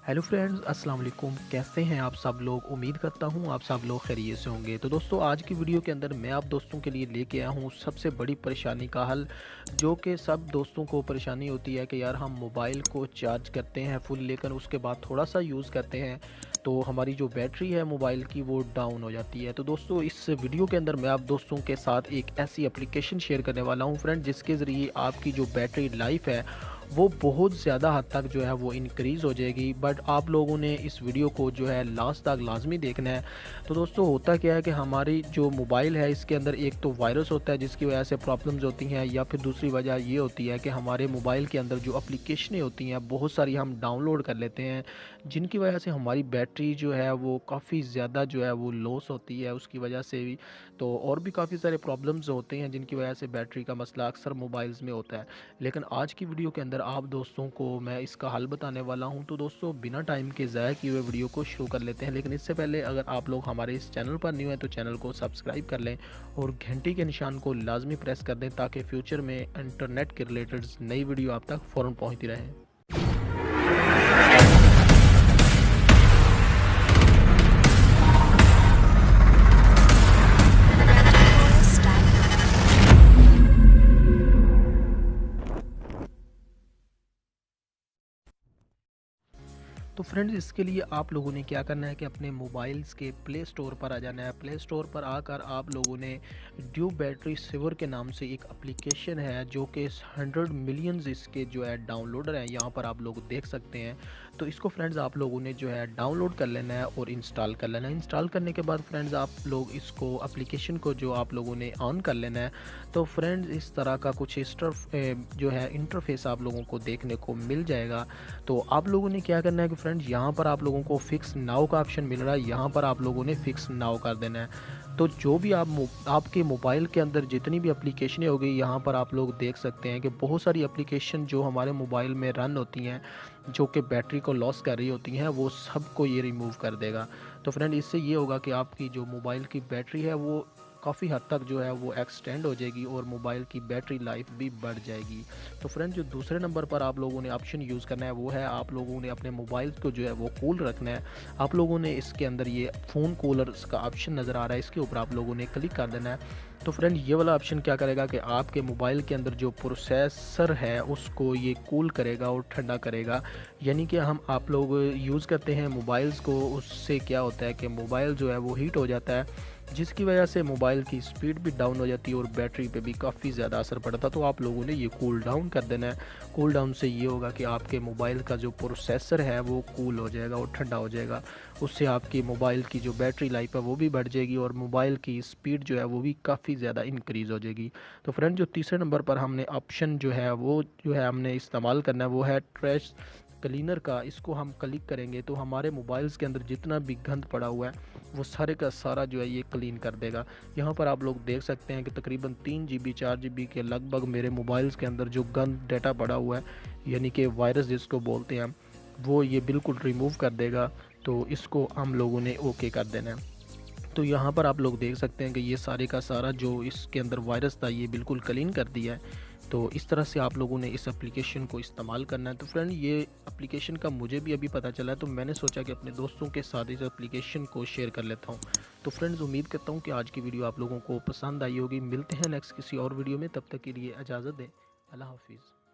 Hello friends, अस्सलाम वालेकुम। कैसे हैं आप सब लोग? उम्मीद करता हूं आप सब लोग खैरियत से होंगे। तो दोस्तों, आज की वीडियो के अंदर मैं आप दोस्तों के लिए लेके आया हूं सबसे बड़ी परेशानी का हल, जो कि सब दोस्तों को परेशानी होती है कि यार हम मोबाइल को चार्ज करते हैं फुल, लेकिन उसके बाद थोड़ा सा यूज़ करते हैं तो हमारी जो बैटरी है मोबाइल की वो डाउन हो जाती है। तो दोस्तों, इस वीडियो के अंदर मैं आप दोस्तों के साथ एक ऐसी एप्लीकेशन शेयर करने वाला हूं फ्रेंड, जिसके ज़रिए आपकी जो बैटरी लाइफ है वो बहुत ज़्यादा हद तक जो है वो इंक्रीज़ हो जाएगी। बट आप लोगों ने इस वीडियो को जो है लास्ट तक लाजमी देखना है। तो दोस्तों, होता क्या है कि हमारी जो मोबाइल है इसके अंदर एक तो वायरस होता है जिसकी वजह से प्रॉब्लम्स होती हैं, या फिर दूसरी वजह ये होती है कि हमारे मोबाइल के अंदर जो एप्लीकेशनें होती हैं बहुत सारी हम डाउनलोड कर लेते हैं, जिनकी वजह से हमारी बैटरी जो है वो काफ़ी ज़्यादा जो है वो लॉस होती है उसकी वजह से भी। तो और भी काफ़ी सारे प्रॉब्लम्स होते हैं जिनकी वजह से बैटरी का मसला अक्सर मोबाइल्स में होता है। लेकिन आज की वीडियो के अंदर आप दोस्तों को मैं इसका हल बताने वाला हूं। तो दोस्तों, बिना टाइम के ज़ाया किए हुए वीडियो को शुरू कर लेते हैं। लेकिन इससे पहले अगर आप लोग हमारे इस चैनल पर न्यू हैं तो चैनल को सब्सक्राइब कर लें और घंटी के निशान को लाजमी प्रेस कर दें, ताकि फ्यूचर में इंटरनेट के रिलेटेड नई वीडियो आप तक फ़ौरन पहुँचती रहे। तो फ्रेंड्स, इसके लिए आप लोगों ने क्या करना है कि अपने मोबाइल्स के प्ले स्टोर पर आ जाना है। प्ले स्टोर पर आकर आप लोगों ने ड्यू बैटरी सेवर के नाम से एक एप्लीकेशन है, जो कि 100 मिलियंस इसके जो है डाउनलोडर हैं, यहाँ पर आप लोग देख सकते हैं। तो इसको फ्रेंड्स आप लोगों ने जो है डाउनलोड कर लेना है और इंस्टॉल कर लेना है। इंस्टॉल करने के बाद फ्रेंड्स आप लोग इसको एप्लीकेशन को जो आप लोगों ने ऑन कर लेना है। तो फ्रेंड्स, इस तरह का कुछ जो है इंटरफेस आप लोगों को देखने को मिल जाएगा। तो आप लोगों ने क्या करना है कि फ्रेंड्स, यहाँ पर आप लोगों को फिक्स नाउ का ऑप्शन मिल रहा है, यहाँ पर आप लोगों ने फिक्स नाउ कर देना है। तो जो भी आपके मोबाइल के अंदर जितनी भी एप्लीकेशनें हो गई, यहाँ पर आप लोग देख सकते हैं कि बहुत सारी एप्लीकेशन जो हमारे मोबाइल में रन होती हैं, जो कि बैटरी को लॉस कर रही होती हैं, वो सबको ये रिमूव कर देगा। तो फ्रेंड, इससे ये होगा कि आपकी जो मोबाइल की बैटरी है वो काफ़ी हद तक जो है वो एक्सटेंड हो जाएगी और मोबाइल की बैटरी लाइफ भी बढ़ जाएगी। तो फ्रेंड, जो दूसरे नंबर पर आप लोगों ने ऑप्शन यूज़ करना है वो है, आप लोगों ने अपने मोबाइल को जो है वो कूल रखना है। आप लोगों ने इसके अंदर ये फ़ोन कूलर्स का ऑप्शन नज़र आ रहा है, इसके ऊपर आप लोगों ने क्लिक कर देना है। तो फ्रेंड, ये वाला ऑप्शन क्या करेगा कि आपके मोबाइल के अंदर जो प्रोसेसर है उसको ये कूल करेगा और ठंडा करेगा। यानी कि हम आप लोग यूज़ करते हैं मोबाइल्स को, उससे क्या होता है कि मोबाइल जो है वो हीट हो जाता है, जिसकी वजह से मोबाइल की स्पीड भी डाउन हो जाती है और बैटरी पे भी काफ़ी ज़्यादा असर पड़ता है। तो आप लोगों ने ये कूल डाउन कर देना है। कूल डाउन से ये होगा कि आपके मोबाइल का जो प्रोसेसर है वो कूल हो जाएगा और ठंडा हो जाएगा। उससे आपकी मोबाइल की जो बैटरी लाइफ है वो भी बढ़ जाएगी और मोबाइल की स्पीड जो है वो भी काफ़ी ज़्यादा इंक्रीज़ हो जाएगी। तो फ्रेंड, जो तीसरे नंबर पर हमने ऑप्शन जो है वो जो है हमने इस्तेमाल करना है वो है ट्रैश क्लीनर का। इसको हम क्लिक करेंगे तो हमारे मोबाइल्स के अंदर जितना भी गंद पड़ा हुआ है वो सारे का सारा जो है ये क्लीन कर देगा। यहाँ पर आप लोग देख सकते हैं कि तकरीबन 3 GB 4 GB के लगभग मेरे मोबाइल्स के अंदर जो गंद डाटा पड़ा हुआ है, यानी कि वायरस जिसको बोलते हैं, वो ये बिल्कुल रिमूव कर देगा। तो इसको हम लोगों ने ओके कर देना है। तो यहाँ पर आप लोग देख सकते हैं कि ये सारे का सारा जो इसके अंदर वायरस था ये बिल्कुल क्लीन कर दिया है। तो इस तरह से आप लोगों ने इस एप्लीकेशन को इस्तेमाल करना है। तो फ्रेंड, ये एप्लीकेशन का मुझे भी अभी पता चला है, तो मैंने सोचा कि अपने दोस्तों के साथ इस एप्लीकेशन को शेयर कर लेता हूँ। तो फ्रेंड्स, उम्मीद करता हूँ कि आज की वीडियो आप लोगों को पसंद आई होगी। मिलते हैं नेक्स्ट किसी और वीडियो में, तब तक के लिए इजाज़त दें। अल्लाह हाफिज़।